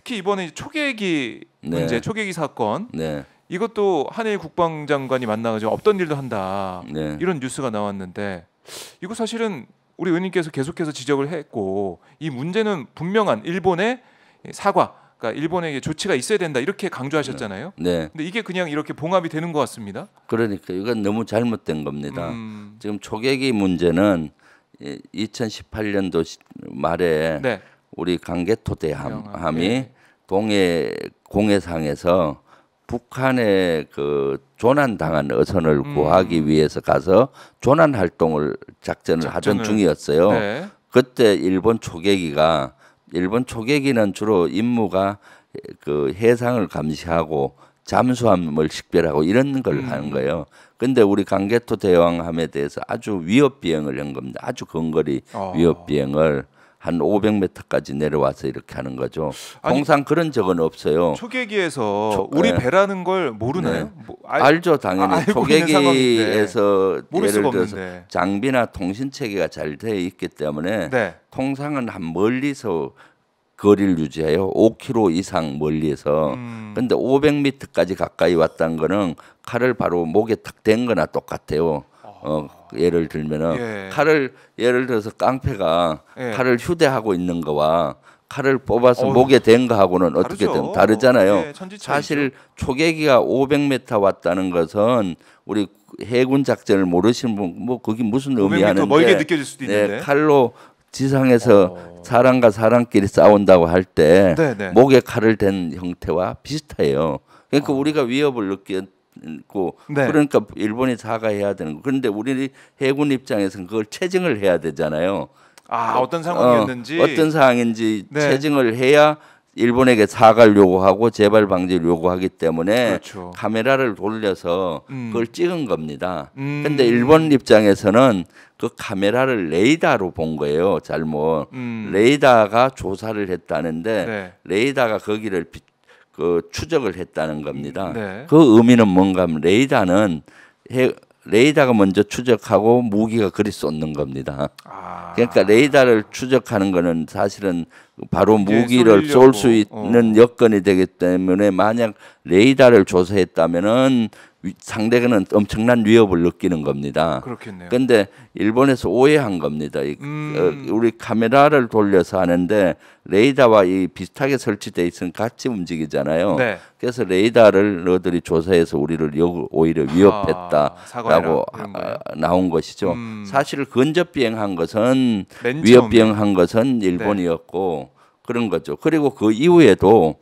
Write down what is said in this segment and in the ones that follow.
특히 이번에 초계기 네. 문제, 초계기 사건 네. 이것도 한일 국방장관이 만나가지고 없던 일도 한다 네. 이런 뉴스가 나왔는데 이거 사실은 우리 의원님께서 계속해서 지적을 했고 이 문제는 분명한 일본의 사과, 그러니까 일본에게 조치가 있어야 된다 이렇게 강조하셨잖아요. 네. 근데 이게 그냥 이렇게 봉합이 되는 것 같습니다. 그러니까 이건 너무 잘못된 겁니다. 음. 지금 초계기 문제는 2018년도 말에 네. 우리 강개토 대함이 네. 동해 공해상에서 북한의 그 조난당한 어선을 구하기 위해서 가서 조난 활동을 작전을 하던 중이었어요. 네. 그때 일본 초계기는 주로 임무가 그 해상을 감시하고 잠수함을 식별하고 이런 걸 하는 거예요. 근데 우리 강개토 대왕함에 대해서 아주 위협 비행을 한 겁니다. 아주 근거리 위협 비행을 한 500m까지 내려와서 이렇게 하는 거죠. 통상 그런 적은 없어요. 초계기에서 우리 배라는 걸 모르나요? 네. 뭐, 알죠, 당연히. 초계기에서 예를 들어서 없는데. 장비나 통신 체계가 잘 되어 있기 때문에 네. 통상은 한 멀리서 거리를 유지해요. 5km 이상 멀리에서. 근데 500m까지 가까이 왔다는 거는 칼을 바로 목에 탁 댄 거나 똑같아요. 예를 들면은 칼을 예를 들어서 깡패가 칼을 휴대하고 있는 거와 칼을 뽑아서 목에 댄 거하고는 어떻게 좀 다르잖아요. 사실 초계기가 500m 왔다는 것은 우리 해군 작전을 모르시는 분 뭐 그게 무슨 의미하는데 멀게 느껴질 수도 있는데 칼로 지상에서 사람과 사람끼리 싸운다고 할 때 목에 칼을 댄 형태와 비슷해요. 그러니까 우리가 위협을 느꼈고 그러니까 일본이 사과해야 되는 거. 그런데 우리 해군 입장에서는 그걸 체증을 해야 되잖아요. 어떤 상황이었는지 어떤 상황인지 체증을 해야 일본에게 사과를 요구하고 재발 방지를 요구하기 때문에 카메라를 돌려서 그걸 찍은 겁니다. 근데 일본 입장에서는 그 카메라를 레이더로 본 거예요. 잘못. 레이더가 조사를 했다는데 레이더가 거기를 추적을 했다는 겁니다. 그 의미는 뭔가 하면 레이더가 먼저 추적하고 무기가 그리 쏟는 겁니다. 그러니까 레이더를 추적하는 거는 사실은 바로 무기를 쏠 수 있는 여건이 되기 때문에 만약 레이더를 조사했다면은 상대는 엄청난 위협을 느끼는 겁니다. 그렇겠네요. 그런데 일본에서 오해한 겁니다. 우리 카메라를 돌려서 하는데 레이더와 이 비슷하게 설치돼 있으면 같이 움직이잖아요. 그래서 레이더를 너희들이 조사해서 우리를 오히려 위협했다라고 나온 것이죠. 사실 근접 비행한 것은 위협 비행한 것은 일본이었고 그런 거죠. 그리고 그 이후에도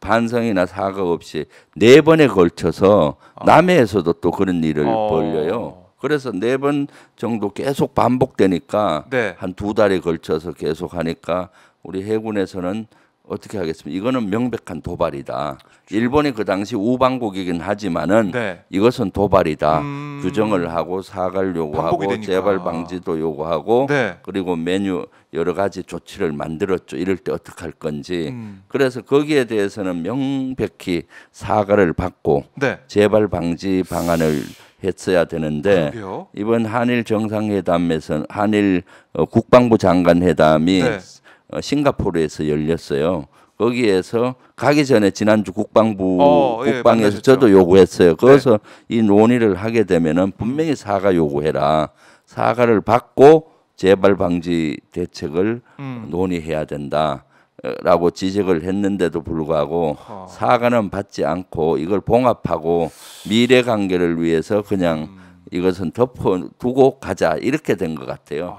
반성이나 사과 없이 4번에 걸쳐서 남해에서도 또 그런 일을 벌려요. 그래서 4번 정도 계속 반복되니까 한 2달에 걸쳐서 계속 하니까 우리 해군에서는 어떻게 하겠습니까? 이거는 명백한 도발이다. 일본이 그 당시 우방국이긴 하지만은 이것은 도발이다. 규정을 하고 사과를 요구하고 재발 방지도 요구하고 그리고 메뉴 여러 가지 조치를 만들었죠. 이럴 때 어떻게 할 건지. 그래서 거기에 대해서는 명백히 사과를 받고 재발 방지 방안을 했어야 되는데 이번 한일 정상회담에서 한일 국방부 장관 회담이 싱가포르에서 열렸어요. 거기에서 가기 전에 지난주 국방에서 저도 요구했어요. 거기서 이 논의를 하게 되면은 분명히 사과 요구해라. 사과를 받고 재발 방지 대책을 논의해야 된다라고 지적을 했는데도 불구하고 사과는 받지 않고 이걸 봉합하고 미래 관계를 위해서 그냥 이것은 덮어두고 가자 이렇게 된 것 같아요.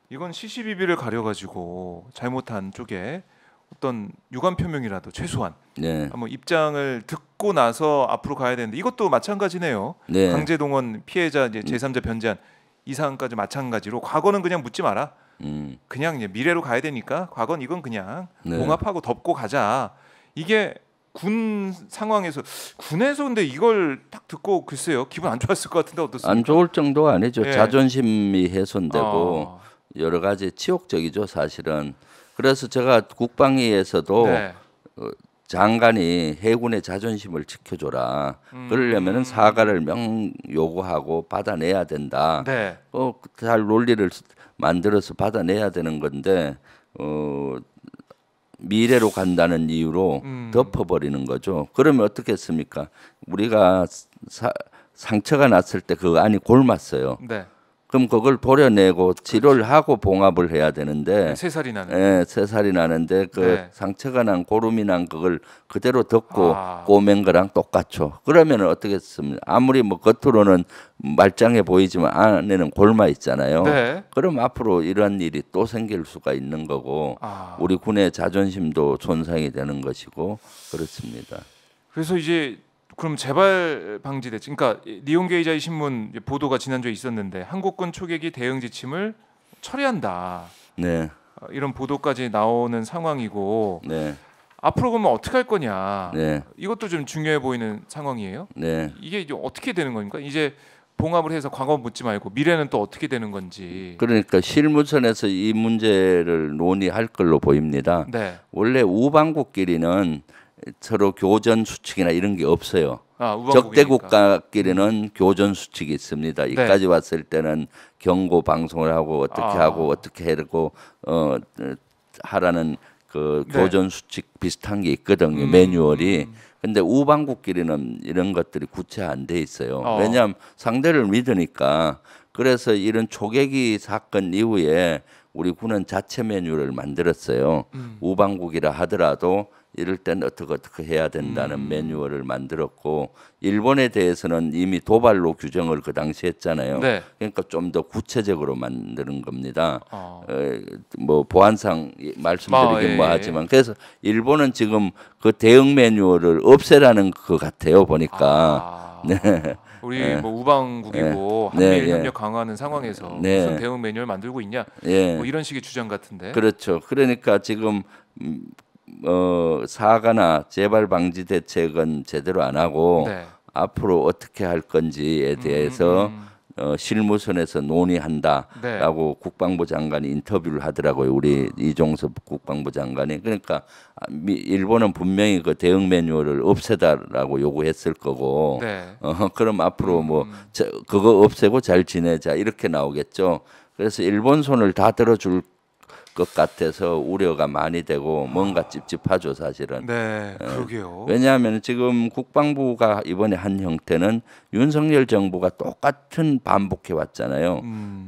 이건 시시비비를 가려가지고 잘못한 쪽에 어떤 유감 표명이라도 최소한 뭐 입장을 듣고 나서 앞으로 가야 되는데 이것도 마찬가지네요. 강제동원 피해자 이제 제3자 변제한 이 사안까지 마찬가지로 과거는 그냥 묻지 마라. 그냥 이제 미래로 가야 되니까 과거는 이건 그냥 봉합하고 덮고 가자. 이게 군 상황에서 군에서 근데 이걸 딱 듣고 글쎄요 기분 안 좋았을 것 같은데 어떻습니까? 안 좋을 정도가 아니죠. 자존심이 훼손되고 여러 가지 치욕적이죠 사실은. 그래서 제가 국방위에서도 장관이 해군의 자존심을 지켜줘라. 그러려면은 사과를 요구하고 받아내야 된다. 잘 논리를 만들어서 받아내야 되는 건데 미래로 간다는 이유로 덮어버리는 거죠. 그러면 어떻겠습니까? 우리가 상처가 났을 때 그 안이 골맞어요. 네. 그럼 그걸 도려내고 치료를 하고 봉합을 해야 되는데 새살이 나는. 예, 새살이 나는데 그 네. 상처가 난 고름이 난 그걸 그대로 덮고 꼬맨 거랑 똑같죠. 그러면 어떻겠습니까? 아무리 뭐 겉으로는 말짱해 보이지만 안에는 골마 있잖아요. 네. 그럼 앞으로 이런 일이 또 생길 수가 있는 거고 우리 군의 자존심도 손상이 되는 것이고 그렇습니다. 그래서 이제 그럼 재발 방지 대책, 그러니까 니혼게이자이 신문 보도가 지난주에 있었는데 한국군 초계기 대응 지침을 철회한다. 네. 이런 보도까지 나오는 상황이고 네. 앞으로 그러면 어떻게 할 거냐. 네. 이것도 좀 중요해 보이는 상황이에요. 네. 이게 이제 어떻게 되는 겁니까? 이제 봉합을 해서 과거 묻지 말고 미래는 또 어떻게 되는 건지. 그러니까 실무선에서 이 문제를 논의할 걸로 보입니다. 네. 원래 우방국끼리는 서로 교전 수칙이나 이런 게 없어요. 적대 국가끼리는 교전 수칙이 있습니다. 이까지 왔을 때는 경고 방송을 하고 어떻게 하고 하라는 그 교전 수칙 비슷한 게 있거든요. 매뉴얼이. 근데 우방국끼리는 이런 것들이 구체 안 돼 있어요. 왜냐하면 상대를 믿으니까. 그래서 이런 초계기 사건 이후에 우리 군은 자체 매뉴얼을 만들었어요. 우방국이라 하더라도 이럴 땐 어떻게 해야 된다는 매뉴얼을 만들었고 일본에 대해서는 이미 도발로 규정을 그 당시 했잖아요. 네. 그러니까 좀 더 구체적으로 만드는 겁니다. 뭐 보안상 말씀드리긴 하지만 그래서 일본은 지금 그 대응 매뉴얼을 없애라는 것 같아요. 보니까. 네. 우리 뭐 우방국이고 한미일 협력 강화하는 상황에서 무슨 대응 매뉴얼 만들고 있냐? 뭐 이런 식의 주장 같은데. 그렇죠. 그러니까 지금 사과나 재발 방지 대책은 제대로 안 하고 앞으로 어떻게 할 건지에 대해서 실무선에서 논의한다라고 국방부 장관이 인터뷰를 하더라고요. 우리 이종섭 국방부 장관이. 그러니까 일본은 분명히 그 대응 매뉴얼을 없애다라고 요구했을 거고 그럼 앞으로 뭐 그거 없애고 잘 지내자 이렇게 나오겠죠. 그래서 일본 손을 다 들어줄 것 같아서 우려가 많이 되고 뭔가 찝찝하죠 사실은. 네, 그러게요. 왜냐하면 지금 국방부가 이번에 한 형태는 윤석열 정부가 똑같은 반복해 왔잖아요.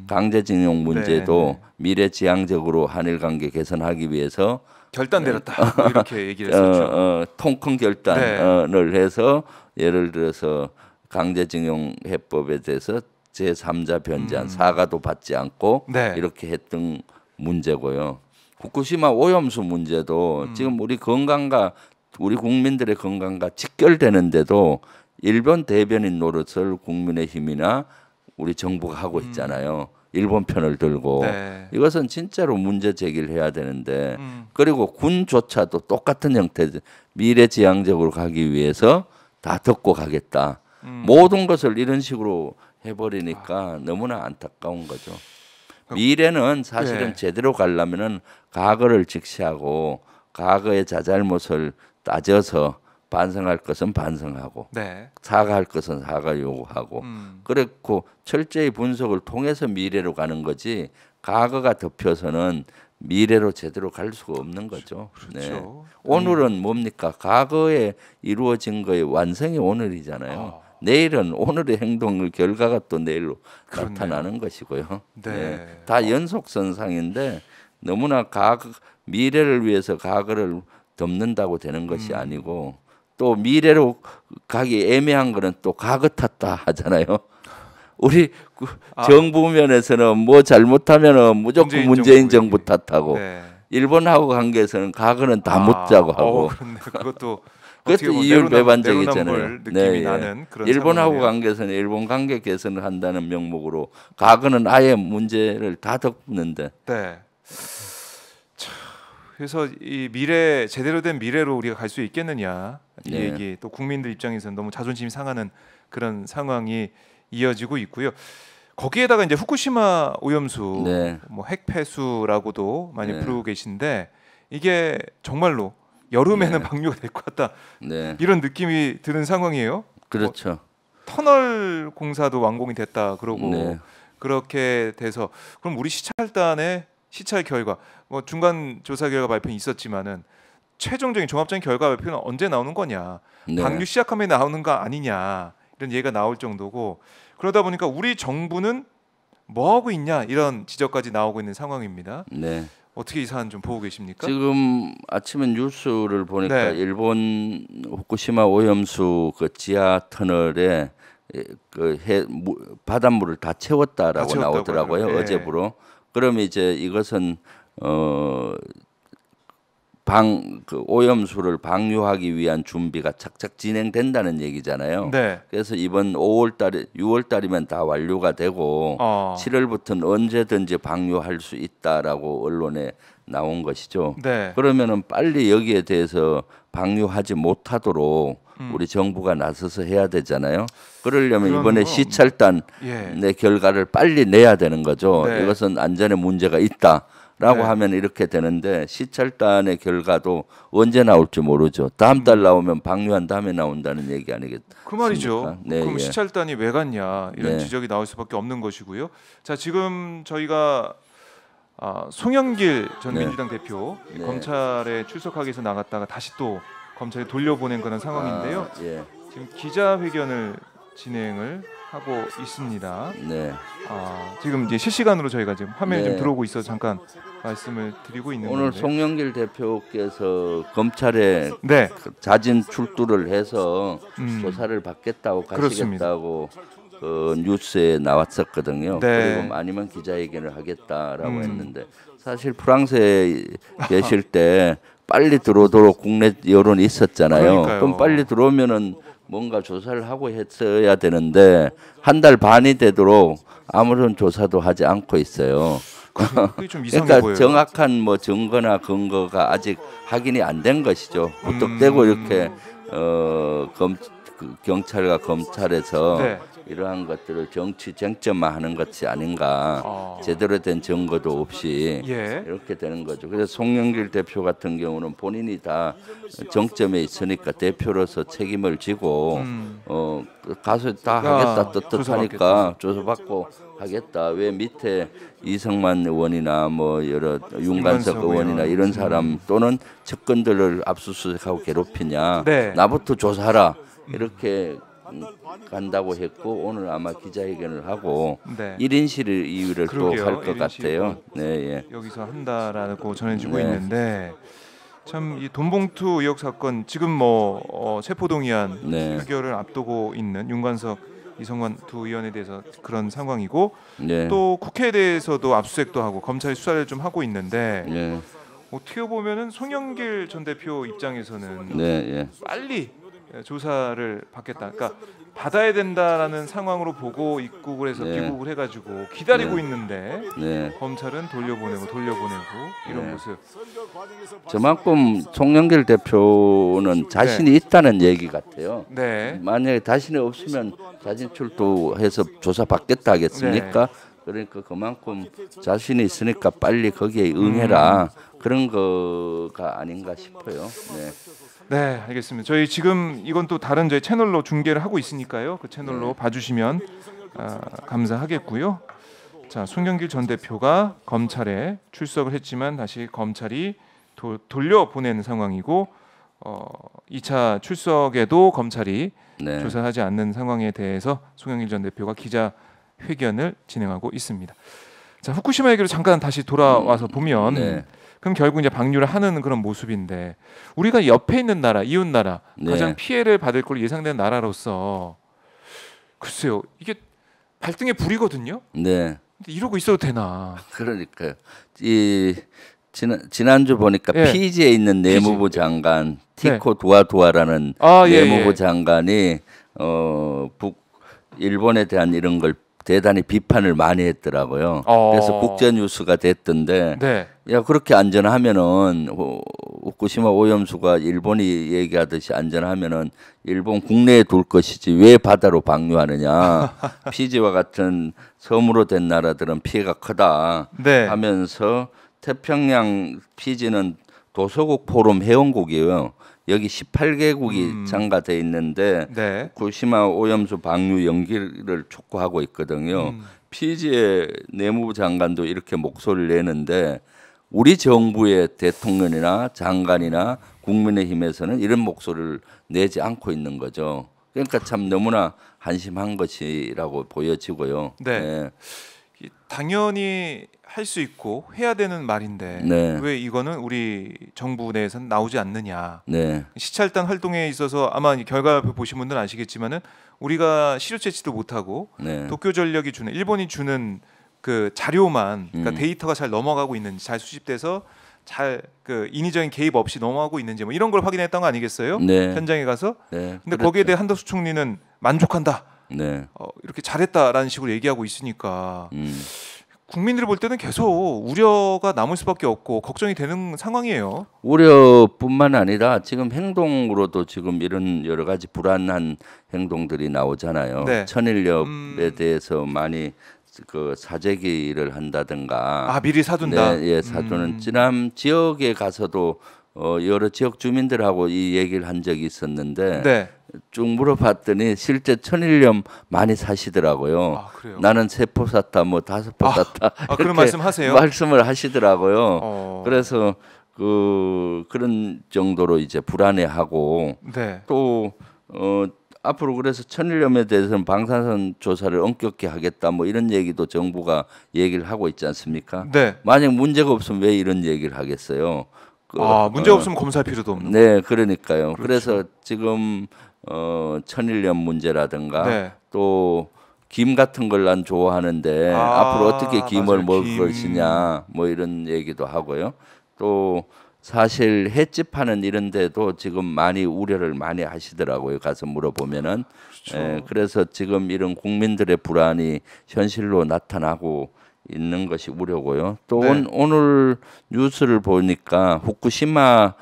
강제징용 문제도 미래지향적으로 한일 관계 개선하기 위해서 결단 내렸다 뭐 이렇게 얘기를 했었죠. 통큰 결단을 해서 예를 들어서 강제징용 해법에 대해서 제3자 변제안 사과도 받지 않고 이렇게 했던 문제고요. 후쿠시마 오염수 문제도 지금 우리 건강과 우리 국민들의 건강과 직결되는데도 일본 대변인 노릇을 국민의힘이나 우리 정부가 하고 있잖아요. 일본 편을 들고 이것은 진짜로 문제 제기를 해야 되는데 그리고 군조차도 똑같은 형태 미래지향적으로 가기 위해서 다 덮고 가겠다. 모든 것을 이런 식으로 해버리니까 너무나 안타까운 거죠. 미래는 사실은 제대로 가려면은 과거를 직시하고 과거의 자잘못을 따져서 반성할 것은 반성하고 사과할 것은 사과 요구하고 그렇고 철저히 분석을 통해서 미래로 가는 거지 과거가 덮여서는 미래로 제대로 갈 수가 없는 거죠. 그렇죠. 오늘은 뭡니까? 과거에 이루어진 거의 완성이 오늘이잖아요. 내일은 오늘의 행동의 결과가 또 내일로 나타나는 것이고요. 다 연속선상인데 너무나 미래를 위해서 과거를 덮는다고 되는 것이 아니고 또 미래로 가기 애매한 거는 또 과거 탓다 하잖아요. 우리 정부 면에서는 뭐 잘못하면 무조건 문재인 정부 탓하고 일본하고 관계에서는 과거는 다 묻자고 하고 그것도 그것도 이율배반적이잖아요. 느낌이 나는 그런 일본하고 상황이네요. 관계에서는 일본 관계 개선을 한다는 명목으로 과거는 아예 문제를 다 덮는데. 그래서 이 미래 제대로 된 미래로 우리가 갈 수 있겠느냐 이 얘기 또 국민들 입장에서는 너무 자존심이 상하는 그런 상황이 이어지고 있고요. 거기에다가 이제 후쿠시마 오염수 뭐 핵폐수라고도 많이 부르고 계신데 이게 정말로 여름에는 방류가 될 것 같다 이런 느낌이 드는 상황이에요. 그렇죠. 뭐, 터널 공사도 완공이 됐다 그러고 그렇게 돼서 그럼 우리 시찰단에 시찰 결과 뭐 중간 조사 결과 발표는 있었지만은 최종적인 종합적인 결과 발표는 언제 나오는 거냐? 네. 방류 시작하면 나오는 거 아니냐? 이런 얘기가 나올 정도고 그러다 보니까 우리 정부는 뭐 하고 있냐 이런 지적까지 나오고 있는 상황입니다. 네. 어떻게 이 사안 좀 보고 계십니까? 지금 아침에 뉴스를 보니까 네. 일본 후쿠시마 오염수 그 지하 터널에 바닷물을 다 채웠다라고 나오더라고요. 네. 어제부로. 그러면 이제 이것은 그 오염수를 방류하기 위한 준비가 착착 진행된다는 얘기잖아요. 네. 그래서 이번 6월달이면 다 완료가 되고 7월부터는 언제든지 방류할 수 있다라고 언론에 나온 것이죠. 네. 그러면은 빨리 여기에 대해서 방류하지 못하도록 우리 정부가 나서서 해야 되잖아요. 그러려면 이번에 시찰단의 결과를 빨리 내야 되는 거죠. 네. 이것은 안전에 문제가 있다. 라고 네. 하면 이렇게 되는데 시찰단의 결과도 언제 나올지 모르죠. 다음 달 나오면 방류한 다음에 나온다는 얘기 아니겠습니까? 그 말이죠. 네, 그럼 시찰단이 왜 갔냐 이런 네. 지적이 나올 수밖에 없는 것이고요. 자 지금 저희가 송영길 전 네. 민주당 대표 네. 검찰에 출석하기 위해서 나갔다가 다시 또 검찰에 돌려보낸 그런 상황인데요. 예. 지금 기자회견을 진행을 하고 있습니다. 네. 지금 이제 실시간으로 저희가 지금 화면에 네. 좀 들어오고 있어서 잠깐 말씀을 드리고 있는 오늘 건데. 송영길 대표께서 검찰에 네. 자진 출두를 해서 조사를 받겠다고 가시겠다고 뉴스에 나왔었거든요. 네. 그리고 아니면 기자회견을 하겠다라고 했는데 사실 프랑스에 계실 때 빨리 들어오도록 국내 여론이 있었잖아요. 그러니까요. 그럼 빨리 들어오면은 뭔가 조사를 하고 했어야 되는데 한 달 반이 되도록 아무런 조사도 하지 않고 있어요. 그게 좀 이상해 그러니까 보여요. 정확한 뭐 증거나 근거가 아직 확인이 안 된 것이죠. 무턱대고 이렇게 경찰과 검찰에서 네. 이러한 것들을 정치 쟁점만 하는 것이 아닌가. 제대로 된 증거도 없이 이렇게 되는 거죠. 그래서 송영길 대표 같은 경우는 본인이 다 정점에 있으니까 대표로서 책임을 지고 가서 다 하겠다 떳떳하니까 조사받고 하겠다. 왜 밑에 이성만 의원이나 뭐 여러 윤관석 의원이나 이런 사람 또는 측근들을 압수수색하고 괴롭히냐. 네. 나부터 조사하라. 이렇게 간다고 했고 오늘 아마 기자회견을 하고 1인실 이유를 또 할 것 같아요. 네, 예. 여기서 한다라고 전해지고 있는데 참 이 돈봉투 의혹 사건 지금 뭐 체포동의안 의결을 앞두고 있는 윤관석, 이성만 두 의원에 대해서 그런 상황이고 또 국회에 대해서도 압수수색도 하고 검찰이 수사를 좀 하고 있는데 어떻게 보면은 송영길 전 대표 입장에서는 빨리 조사를 받겠다. 그러니까 받아야 된다라는 상황으로 보고 입국을 해서 귀국을 해가지고 기다리고 있는데 검찰은 돌려보내고 이런 모습. 저만큼 송영길 대표는 자신이 있다는 얘기 같아요. 만약에 자신이 없으면 자진 출두해서 조사 받겠다 하겠습니까? 그러니까 그만큼 자신이 있으니까 빨리 거기에 응해라. 그런 거가 아닌가 싶어요. 네, 알겠습니다. 저희 지금 이건 또 다른 저희 채널로 중계를 하고 있으니까요. 그 채널로 봐주시면 감사하겠고요. 자, 송영길 전 대표가 검찰에 출석을 했지만 다시 검찰이 돌려보내는 상황이고 2차 출석에도 검찰이 조사하지 않는 상황에 대해서 송영길 전 대표가 기자회견을 진행하고 있습니다. 자, 후쿠시마 얘기로 잠깐 다시 돌아와서 보면 그럼 결국 이제 방류를 하는 그런 모습인데 우리가 옆에 있는 나라, 이웃 나라 가장 피해를 받을 걸로 예상되는 나라로서 글쎄요 이게 발등에 불이거든요. 근데 이러고 있어도 되나? 그러니까요. 이 지난주 보니까 피지에 있는 내무부 장관 티코 두아두아라는 내무부 장관이 일본에 대한 이런 걸 대단히 비판을 많이 했더라고요. 그래서 국제 뉴스가 됐던데, 야 그렇게 안전하면은 후쿠시마 오염수가 일본이 얘기하듯이 안전하면은 일본 국내에 둘 것이지 왜 바다로 방류하느냐. 피지와 같은 섬으로 된 나라들은 피해가 크다 하면서 태평양 피지는 도서국 포럼 회원국이에요. 여기 18개국이 참가돼 있는데 후쿠시마 오염수 방류 연기를 촉구하고 있거든요. 피지의 내무부 장관도 이렇게 목소리를 내는데 우리 정부의 대통령이나 장관이나 국민의힘에서는 이런 목소리를 내지 않고 있는 거죠. 그러니까 참 너무나 한심한 것이라고 보여지고요. 네. 네. 당연히 할 수 있고 해야 되는 말인데 네. 왜 이거는 우리 정부 내에서는 나오지 않느냐. 네. 시찰단 활동에 있어서 아마 결과표 보신 분들은 아시겠지만은 우리가 시료 채취도 못하고 네. 도쿄전력이 주는 일본이 주는 그 자료만 그러니까 데이터가 잘 넘어가고 있는지 잘 수집돼서 잘 그 인위적인 개입 없이 넘어가고 있는지 뭐 이런 걸 확인했던 거 아니겠어요? 네. 현장에 가서. 네. 근데 거기에 대해 한덕수 총리는 만족한다. 네. 이렇게 잘했다라는 식으로 얘기하고 있으니까 국민들이 볼 때는 계속 우려가 남을 수밖에 없고 걱정이 되는 상황이에요. 우려뿐만 아니라 지금 행동으로도 지금 이런 여러 가지 불안한 행동들이 나오잖아요. 네. 천일엽에 대해서 많이 그 사재기를 한다든가. 미리 사둔다. 네, 예, 사두는 지난 지역에 가서도 여러 지역 주민들하고 이 얘기를 한 적이 있었는데 네. 쭉 물어봤더니 실제 천일염 많이 사시더라고요. 그래요? 나는 3포 샀다, 뭐 5포 샀다. 그런 말씀하세요? 말씀을 하시더라고요. 그래서 그런 정도로 이제 불안해하고 네. 또 앞으로 그래서 천일염에 대해서는 방사선 조사를 엄격히 하겠다, 뭐 이런 얘기도 정부가 얘기를 하고 있지 않습니까? 네. 만약 문제가 없으면 왜 이런 얘기를 하겠어요? 문제 없으면 검사할 필요도 없는. 네, 그러니까요. 그렇죠. 그래서 지금 천일염 문제라든가 네. 또 김 같은 걸 난 좋아하는데 앞으로 어떻게 김을 먹을 것이냐 뭐 이런 얘기도 하고요. 또 사실 횟집하는 이런 데도 지금 많이 우려를 많이 하시더라고요. 가서 물어보면은. 그렇죠. 그래서 지금 이런 국민들의 불안이 현실로 나타나고 있는 것이 우려고요. 또 네. 오늘 뉴스를 보니까 후쿠시마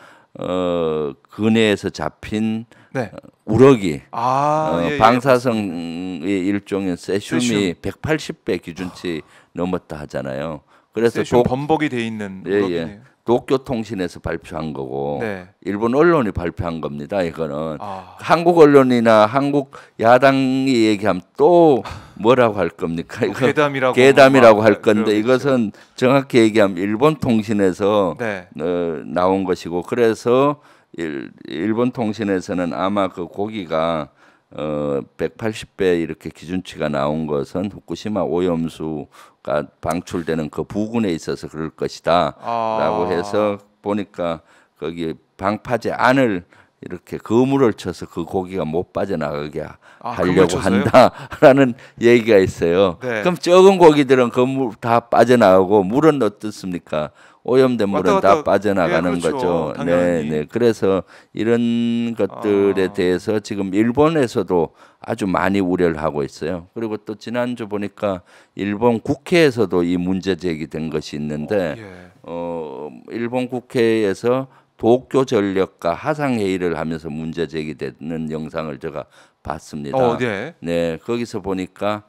근해에서 잡힌 네. 우럭이 예, 방사성의 일종인 세슘이 180배 기준치 넘었다 하잖아요. 그래서 세슘 범벅이 돼 있는 우럭이네요. 도쿄통신에서 발표한 거고 네. 일본 언론이 발표한 겁니다. 이거는 한국 언론이나 한국 야당이 얘기하면 또 뭐라고 할 겁니까? 이거 괴담이라고 할 건데 이것은 정확히 얘기하면 일본 통신에서 네. 나온 것이고 그래서 일본 통신에서는 아마 그 고기가 180배 이렇게 기준치가 나온 것은 후쿠시마 오염수가 방출되는 그 부근에 있어서 그럴 것이다라고 해서 보니까 거기 방파제 안을 이렇게 그물을 쳐서 그 고기가 못 빠져나가게 하려고 한다라는 얘기가 있어요. 네. 그럼 적은 고기들은 그물 다 빠져나가고 물은 어떻습니까? 오염된 물은 다 빠져나가는 그렇죠. 거죠. 당연히. 네. 그래서 이런 것들에 대해서 지금 일본에서도 아주 많이 우려를 하고 있어요. 그리고 또 지난주 보니까 일본 국회에서도 이 문제 제기된 것이 있는데 일본 국회에서 도쿄 전력과 하상 회의를 하면서 문제 제기되는 영상을 제가 봤습니다. 네, 거기서 보니까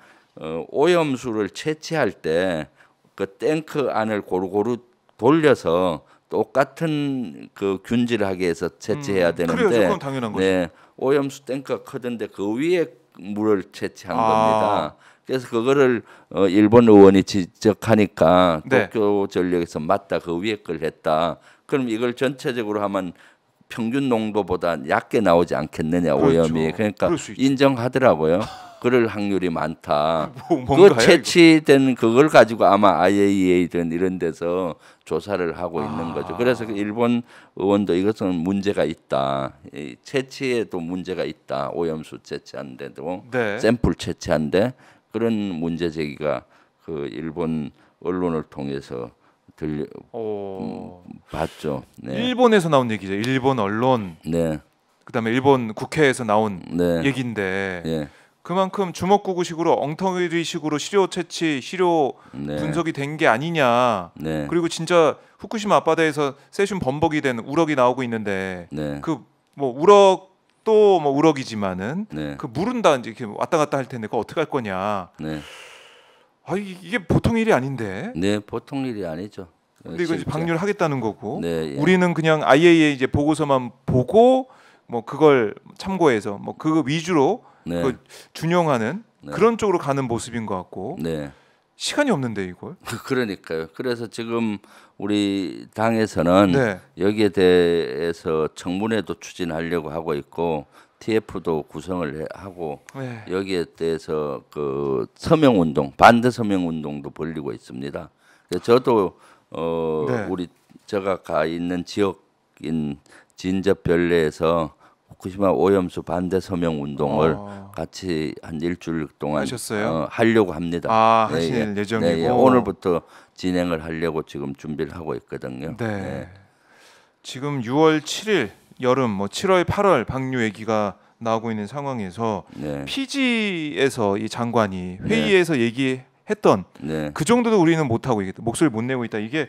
오염수를 채취할 때 그 탱크 안을 고루고루 돌려서 똑같은 그 균질을 하게 해서 채취해야 되는데, 그건 당연한 거죠. 네, 오염수 탱크가 크던데 그 위에 물을 채취한 겁니다. 그래서 그거를 일본 의원이 지적하니까 도쿄 전력에서 맞다, 그 위에 걸 했다. 그럼 이걸 전체적으로 하면 평균 농도보다 얕게 나오지 않겠느냐, 오염이. 그러니까 인정하더라고요. 그럴 확률이 많다. 그 채취된 그걸 가지고 아마 IAEA든 이런 데서 조사를 하고 있는 거죠. 그래서 일본 의원도 이것은 문제가 있다. 이 채취에도 문제가 있다. 오염수 채취하는데도 샘플 채취하는데 그런 문제 제기가 그 일본 언론을 통해서 봤죠. 네. 일본에서 나온 얘기죠. 일본 언론. 네. 그다음에 일본 국회에서 나온 얘기인데. 네. 그만큼 주먹구구식으로 엉터리식으로 시료 채취, 시료 분석이 된 게 아니냐. 그리고 진짜 후쿠시마 앞바다에서 세슘 범벅이 된 우럭이 나오고 있는데 그 뭐 우럭도 뭐 우럭이지만은 그 물은 다 이제 이렇게 왔다 갔다 할 텐데 그거 어떻게 할 거냐. 이게 보통 일이 아닌데. 네, 보통 일이 아니죠. 근데 이거 방류하겠다는 거고. 예. 우리는 그냥 IAEA 이제 보고서만 보고 뭐 그걸 참고해서 뭐 그거 위주로 그 준용하는 그런 쪽으로 가는 모습인 것 같고 시간이 없는데 이걸. 그러니까요. 그래서 지금 우리 당에서는 네. 여기에 대해서 청문회도 추진하려고 하고 있고 TF도 구성을 하고 네. 여기에 대해서 그 서명 운동, 반대 서명 운동도 벌이고 있습니다. 그래서 저도 네. 우리 제가 가 있는 지역인 진접별내에서 후쿠시마 오염수 반대 서명 운동을 같이 한 일주일 동안 하려고 합니다. 하실 예정이고 네, 오늘부터 진행을 하려고 지금 준비를 하고 있거든요. 네. 네. 지금 6월 7일 여름, 뭐 7월, 8월 방류 얘기가 나오고 있는 상황에서 네. 피지에서 이 장관이 회의에서 얘기했던 그 정도도 우리는 못 하고 목소리를 못 내고 있다. 이게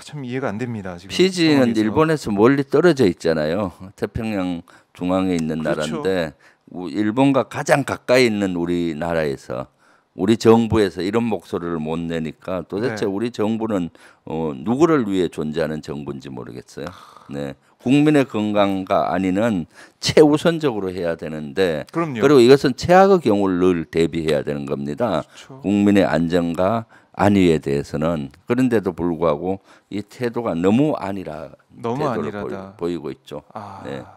참 이해가 안 됩니다. 지금 피지는 상황에서. 일본에서 멀리 떨어져 있잖아요. 태평양 중앙에 있는 그렇죠. 나라인데 일본과 가장 가까이 있는 우리나라에서 우리 정부에서 이런 목소리를 못 내니까 도대체 우리 정부는 누구를 위해 존재하는 정부인지 모르겠어요. 네. 국민의 건강과 안위는 최우선적으로 해야 되는데 그럼요. 그리고 이것은 최악의 경우를 늘 대비해야 되는 겁니다. 그렇죠. 국민의 안전과 안위에 대해서는 그런데도 불구하고 이 태도가 너무 안일하다. 너무 안일하다 보이고 있죠. 아, 네.